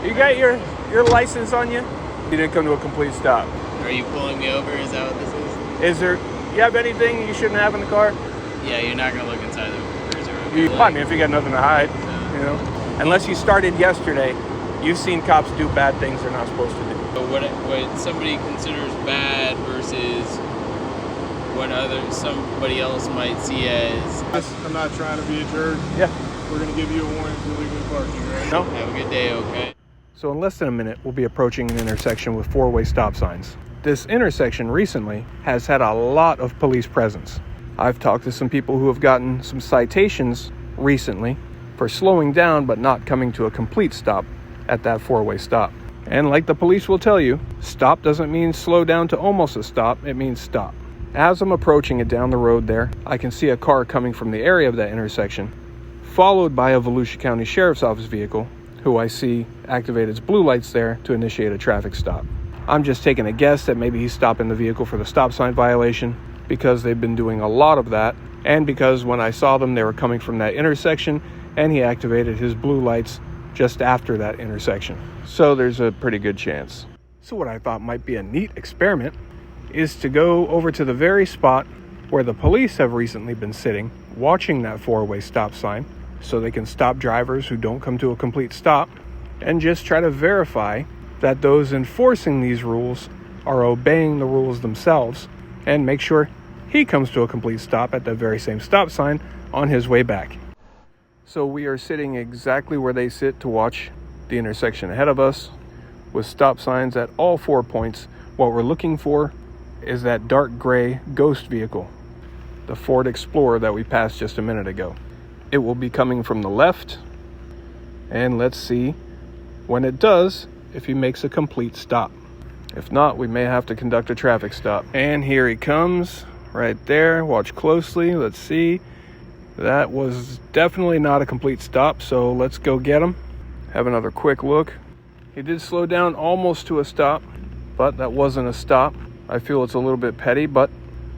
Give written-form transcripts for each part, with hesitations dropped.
You got your license on you? You didn't come to a complete stop. Are you pulling me over? Is that what this is? Is there, you have anything you shouldn't have in the car? Yeah, you're not going to look inside the cruiser. I mean, if you got nothing to hide, you know. Unless you started yesterday, you've seen cops do bad things they're not supposed to do. But what somebody considers bad versus what somebody else might see as... I'm not trying to be a jerk. Yeah. We're going to give you a warning for illegally parking, right? No. Have a good day, okay? So in less than a minute, we'll be approaching an intersection with four-way stop signs. This intersection recently has had a lot of police presence. I've talked to some people who have gotten some citations recently for slowing down but not coming to a complete stop at that four-way stop. And like the police will tell you, stop doesn't mean slow down to almost a stop, it means stop. As I'm approaching it down the road there, I can see a car coming from the area of that intersection, followed by a Volusia County Sheriffs Office vehicle, who I see activate its blue lights there to initiate a traffic stop. I'm just taking a guess that maybe he's stopping the vehicle for the stop sign violation because they've been doing a lot of that, and because when I saw them, they were coming from that intersection, and he activated his blue lights just after that intersection. So there's a pretty good chance. So what I thought might be a neat experiment is to go over to the very spot where the police have recently been sitting, watching that four-way stop sign, so they can stop drivers who don't come to a complete stop, and just try to verify that those enforcing these rules are obeying the rules themselves, and make sure he comes to a complete stop at that very same stop sign on his way back. So we are sitting exactly where they sit to watch the intersection ahead of us, with stop signs at all 4 points. What we're looking for is that dark gray ghost vehicle, the Ford Explorer that we passed just a minute ago. It will be coming from the left, and let's see when it does if he makes a complete stop. If not, we may have to conduct a traffic stop. And here he comes, right there. Watch closely. Let's see. That was definitely not a complete stop, so let's go get him. Have another quick look. He did slow down almost to a stop, but that wasn't a stop. I feel it's a little bit petty, but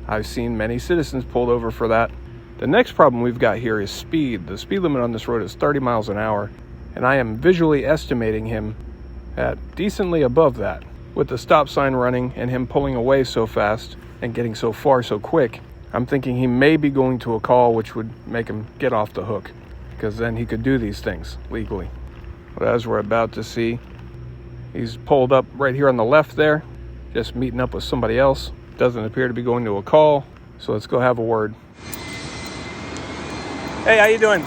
I've seen many citizens pulled over for that. The next problem we've got here is speed. The speed limit on this road is 30 miles an hour, and I am visually estimating him at decently above that. With the stop sign running and him pulling away so fast and getting so far so quick, I'm thinking he may be going to a call, which would make him get off the hook, because then he could do these things legally. But as we're about to see, he's pulled up right here on the left there, just meeting up with somebody else. Doesn't appear to be going to a call, so let's go have a word. Hey, how you doing?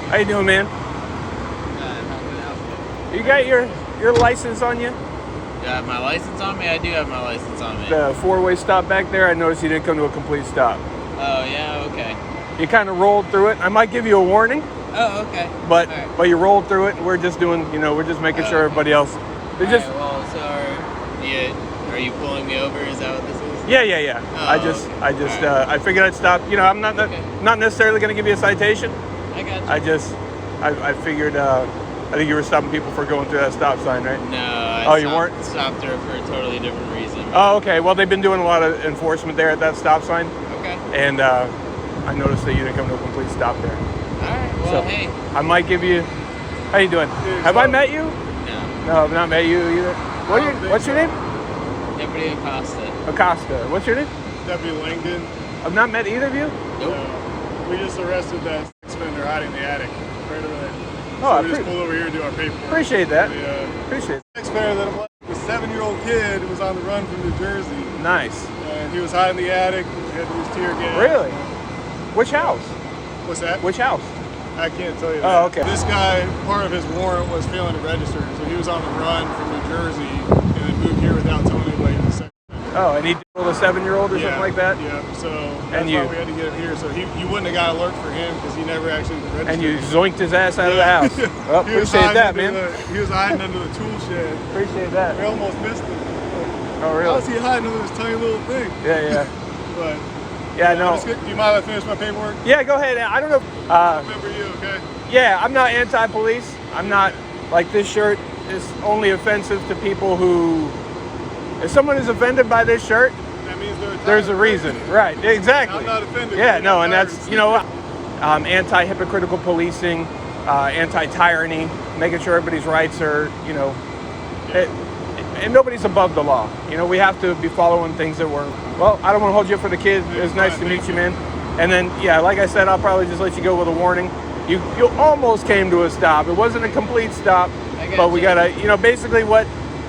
How you doing, man? You got your license on you? Do I have my license on me? I do have my license on me. The four-way stop back there, I noticed you didn't come to a complete stop. Oh, yeah, okay. You kind of rolled through it. I might give you a warning. Oh, okay. But right. But you rolled through it, and we're just doing, we're just making sure everybody else. They just. Right, well, so are you pulling me over? Is that what this is? Yeah. Oh, I figured I'd stop. I'm not necessarily going to give you a citation. I got you. I figured. I think you were stopping people for going through that stop sign, right? No, you weren't? Stopped her for a totally different reason. Oh, okay. Well, they've been doing a lot of enforcement there at that stop sign. Okay. And I noticed that you didn't come to a complete stop there. All right. Well, So, hey. I might give you. How you doing? Have I met you? No. No, I've not met you either. What's your name? Deputy Ocasta. Acosta. What's your name? Deputy Langdon. I've not met either of you. Nope. We just arrested that sex offender hiding in the attic right over there. Oh, So we just pulled over here to do our paperwork. Appreciate that. The Appreciate it. sex offender that I'm a 7-year-old kid who was on the run from New Jersey. Nice. And he was hiding in the attic. We had to use tear gas. Really? Which house? What's that? Which house? I can't tell you that. Oh, okay. This guy, part of his warrant was failing to register. So he was on the run from New Jersey and then moved here without telling anybody. Oh, and he killed a 7-year-old or something like that? Yeah, so that's why we had to get him here. So you wouldn't have got an alert for him because he never actually registered. And you zoinked his ass out of the house. Well, appreciate that, man. He was hiding under the tool shed. Appreciate that. We almost missed him. Oh, really? How was he hiding under this tiny little thing? Yeah. But Yeah, no. do you mind if I finish my paperwork? Yeah, go ahead. I don't know. I remember you, okay? Yeah, I'm not anti-police. I'm not, like, this shirt is only offensive to people who, if someone is offended by this shirt, That means there's a reason. Right, exactly. I'm not offended. Yeah, no, and that's, anti-hypocritical policing, anti-tyranny, making sure everybody's rights are, and nobody's above the law. We have to be following things that work. Well, I don't want to hold you up for the kid. It was nice to meet you, man. And then, like I said, I'll probably just let you go with a warning. You almost came to a stop. It wasn't a complete stop, but we gotta, basically what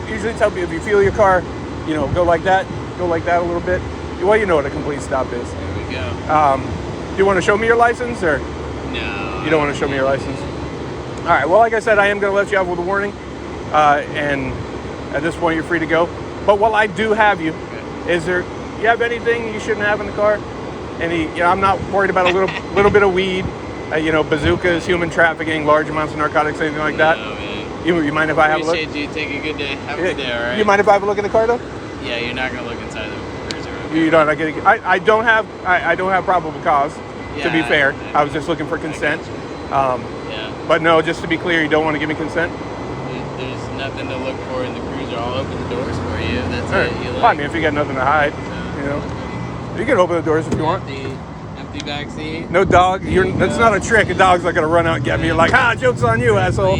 usually tell people, if you feel your car, go like that a little bit. Well, you know what a complete stop is. There we go. Do you want to show me your license, or? No. You don't want to show me your license? All right, well, like I said, I am going to let you off with a warning, and at this point, you're free to go. But while I do have you, you have anything you shouldn't have in the car? I'm not worried about a little bit of weed, bazookas, human trafficking, large amounts of narcotics, anything like that. No, man. You mind if I have a look? Appreciate you. Take a good day. Have a good day, all right? You mind if I have a look in the car, though? Yeah, you're not gonna look inside the cruiser. Okay? You don't. I don't have probable cause. To be fair, I was just looking for consent. Yeah. But no, just to be clear, you don't want to give me consent? There's nothing to look for in the cruiser. I'll open the doors for you. That's All it. right. You Well, I mean, if you got nothing to hide, you can open the doors if you want. Empty back seat. No dog. That's not a trick. A dog's not gonna run out and get me. You're like, joke's on you, asshole. All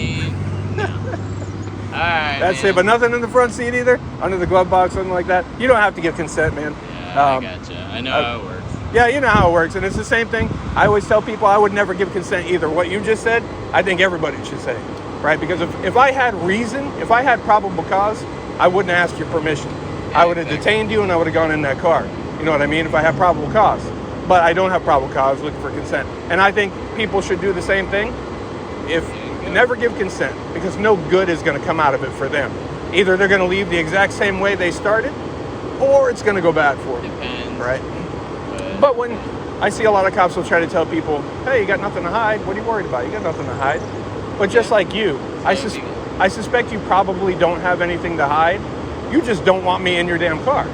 right. That's man. it. But nothing in the front seat either. Under the glove box, something like that. You don't have to give consent, man. Yeah, I gotcha. I know how it works. Yeah, you know how it works, and it's the same thing. I always tell people I would never give consent either. What you just said, I think everybody should say, right? Because if I had reason, if I had probable cause, I wouldn't ask your permission. Yeah, I would have detained you, and I would have gone in that car. You know what I mean? If I had probable cause. But I don't have probable cause looking for consent. And I think people should do the same thing. Never give consent, because no good is going to come out of it for them. Either they're going to leave the exact same way they started, or it's going to go bad for them. Depends. Right? But when I see a lot of cops will try to tell people, hey, you got nothing to hide. What are you worried about? You got nothing to hide. But just like you, I suspect you probably don't have anything to hide. You just don't want me in your damn car.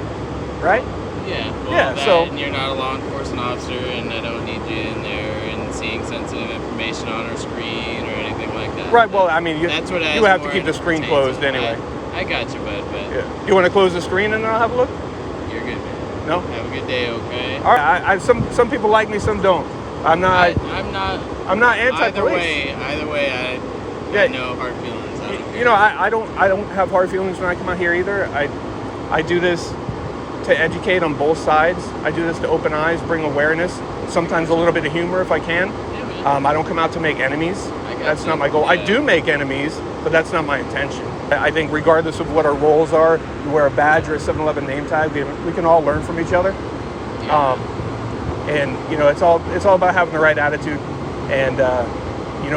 Right? Yeah. Well, and you're not a law enforcement officer, and I don't need you in there and seeing sensitive information on our screen or anything like that. Right. Well, I mean, you have to keep the screen closed anyway. I got you, bud. But yeah. You want to close the screen and then I'll have a look? You're good, man. No? Have a good day, okay? All right. Some people like me, some don't. I'm not anti-police. Either way, I know hard feelings. I don't have hard feelings when I come out here either. I do this to educate on both sides. I do this to open eyes, bring awareness, sometimes a little bit of humor if I can. Yeah, I don't come out to make enemies. That's not my goal. Yeah. I do make enemies, but that's not my intention. I think regardless of what our roles are, you wear a badge or a 7-Eleven name tag, we can all learn from each other. Yeah. And it's all about having the right attitude, and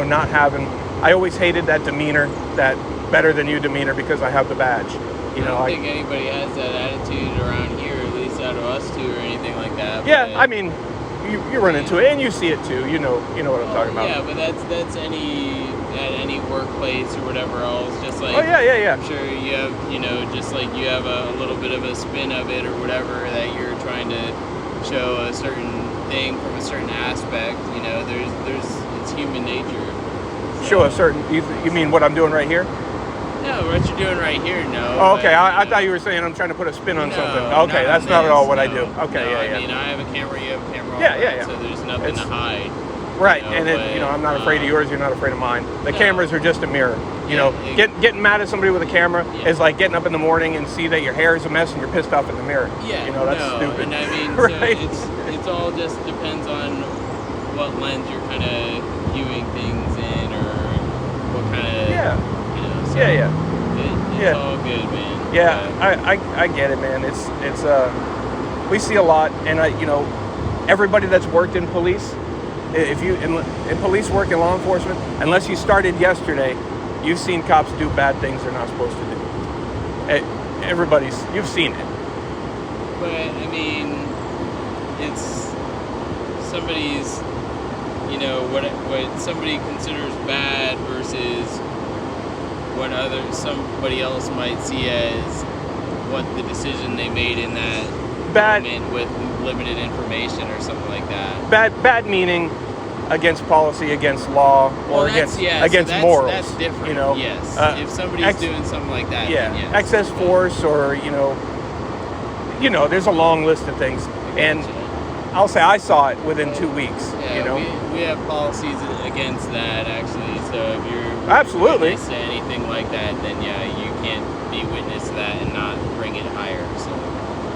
not having. I always hated that demeanor, that better than you demeanor, because I have the badge. I don't think anybody has that attitude around here, at least out of us two or anything like that. Yeah, I mean, you run into it and you see it too. You know what I'm talking about. Yeah, but that's at any workplace or whatever else. Just like yeah. I'm sure you have just like you have a little bit of a spin of it or whatever that you're trying to show a certain thing from a certain aspect. There's it's human nature. So. Show a certain. You mean what I'm doing right here? No, what you're doing right here, no. Oh, okay. I thought you were saying I'm trying to put a spin on something. Okay, that's not at all what I do. Okay, no, yeah. I mean, I have a camera, you have a camera. Yeah. So there's nothing to hide. Right, I'm not afraid of yours. You're not afraid of mine. The cameras are just a mirror. Getting mad at somebody with a camera is like getting up in the morning and see that your hair is a mess and you're pissed off in the mirror. Yeah, that's stupid. And I mean, right? So it's all just depends on what lens you're kind of viewing things in, or what kind of So it's all good, man. Yeah, I get it, man. It's we see a lot, and everybody that's worked in police. If you in police work in law enforcement, unless you started yesterday, you've seen cops do bad things they're not supposed to do. You've seen it. But I mean, it's somebody's, what somebody considers bad versus what somebody else might see as what the decision they made in that moment with limited information or something like that. Bad meaning against policy, against law, or against morals. That's different. Yes. If somebody's doing something like that, then yes. Excess force, or you know, there's a long list of things. And I'll say I saw it within 2 weeks. Yeah, you know, we have policies against that actually. So if you're absolutely witness to anything like that, then yeah, you can't be witness to that and not bring it higher. So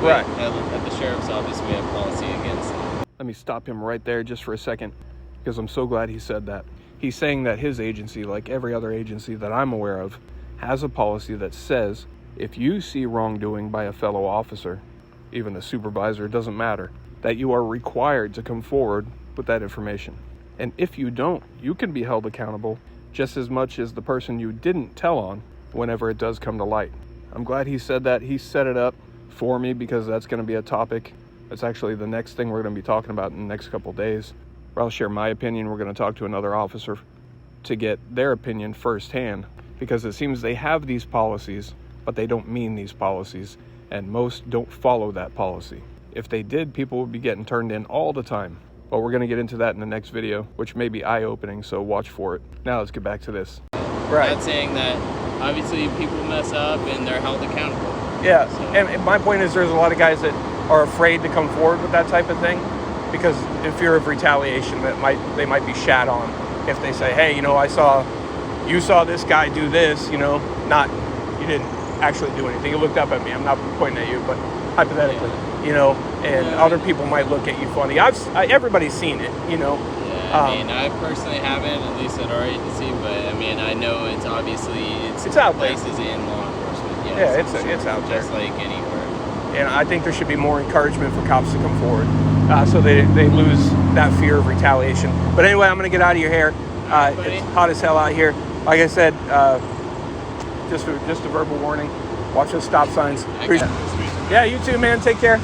right at the sheriff's office, we have policy against that. Let me stop him right there just for a second, because I'm so glad he said that. He's saying that his agency, like every other agency that I'm aware of, has a policy that says if you see wrongdoing by a fellow officer, even a supervisor, it doesn't matter, that you are required to come forward with that information. And if you don't, you can be held accountable just as much as the person you didn't tell on whenever it does come to light. I'm glad he said that. He set it up for me because that's going to be a topic. It's actually the next thing we're going to be talking about in the next couple of days. Where I'll share my opinion. We're going to talk to another officer to get their opinion firsthand, because it seems they have these policies, but they don't mean these policies, and most don't follow that policy. If they did, people would be getting turned in all the time. But we're going to get into that in the next video, which may be eye-opening, so watch for it. Now let's get back to this. Right. Not saying that obviously people mess up and they're held accountable. Yeah, so. And my point is there's a lot of guys that are afraid to come forward with that type of thing because in fear of retaliation that they might be shat on if they say, hey, you know, you saw this guy do this, you know, you didn't actually do anything. You looked up at me. I'm not pointing at you, but hypothetically, you know, and other people might look at you funny. Everybody's seen it, you know. Yeah, I mean, I personally haven't, at least at our agency, but I mean, I know it's obviously it's out places there. In law enforcement. Yeah, it's out there. Just like anywhere. And I think there should be more encouragement for cops to come forward so they lose that fear of retaliation. But anyway, I'm going to get out of your hair. It's hot as hell out here. Like I said, just a verbal warning. Watch those stop signs. Yeah, you too, man. Take care.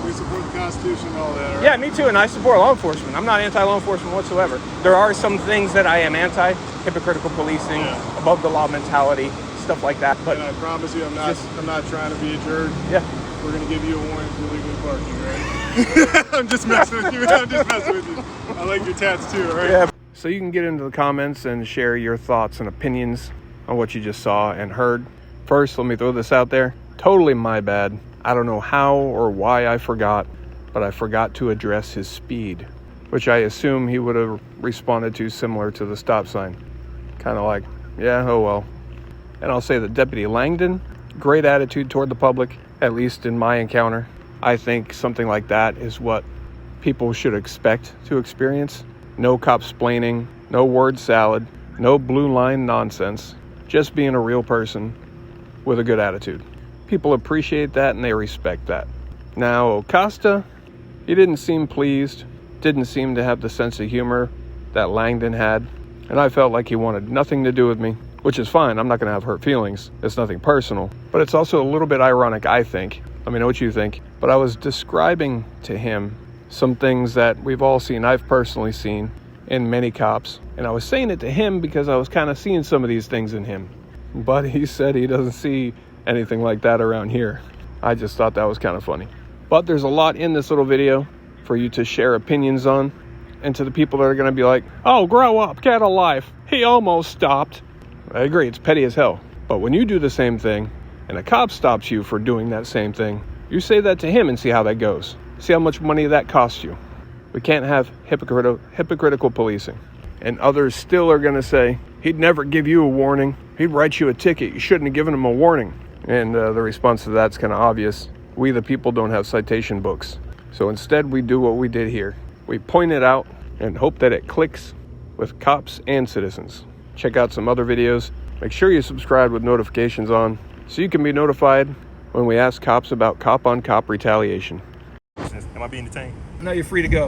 We support the Constitution and all that, right? Yeah, me too, and I support law enforcement. I'm not anti-law enforcement whatsoever. There are some things that I am anti, hypocritical policing, above the law mentality, stuff like that. But and I promise you, I'm not trying to be a jerk. Yeah. We're going to give you a warning for illegally parking, right? I'm just messing with you. I like your tats too, right? Yeah. So you can get into the comments and share your thoughts and opinions on what you just saw and heard. First, let me throw this out there. Totally my bad. I don't know how or why I forgot, but I forgot to address his speed, which I assume he would have responded to similar to the stop sign. Kind of like, yeah, oh well. And I'll say that Deputy Langdon, great attitude toward the public, at least in my encounter. I think something like that is what people should expect to experience. No cop-splaining, no word salad, no blue line nonsense, just being a real person with a good attitude. People appreciate that and they respect that. Now, Ocasta, he didn't seem pleased, didn't seem to have the sense of humor that Langdon had, and I felt like he wanted nothing to do with me, which is fine. I'm not going to have hurt feelings. It's nothing personal, but it's also a little bit ironic, I think. Let me know what you think. But I was describing to him some things that we've all seen, I've personally seen in many cops, and I was saying it to him because I was kind of seeing some of these things in him. But he said he doesn't see anything like that around here. I just thought that was kind of funny. But there's a lot in this little video for you to share opinions on, and to the people that are going to be like, oh, grow up, get a life, he almost stopped. I agree, it's petty as hell. But when you do the same thing and a cop stops you for doing that same thing, you say that to him and see how that goes. See how much money that costs you. We can't have hypocritical policing. And others still are going to say, he'd never give you a warning. He'd write you a ticket. You shouldn't have given him a warning. And the response to that's kind of obvious. We, the people, don't have citation books. So instead, we do what we did here. We point it out and hope that it clicks with cops and citizens. Check out some other videos. Make sure you subscribe with notifications on so you can be notified when we ask cops about cop-on-cop retaliation. Am I being detained? Now you're free to go.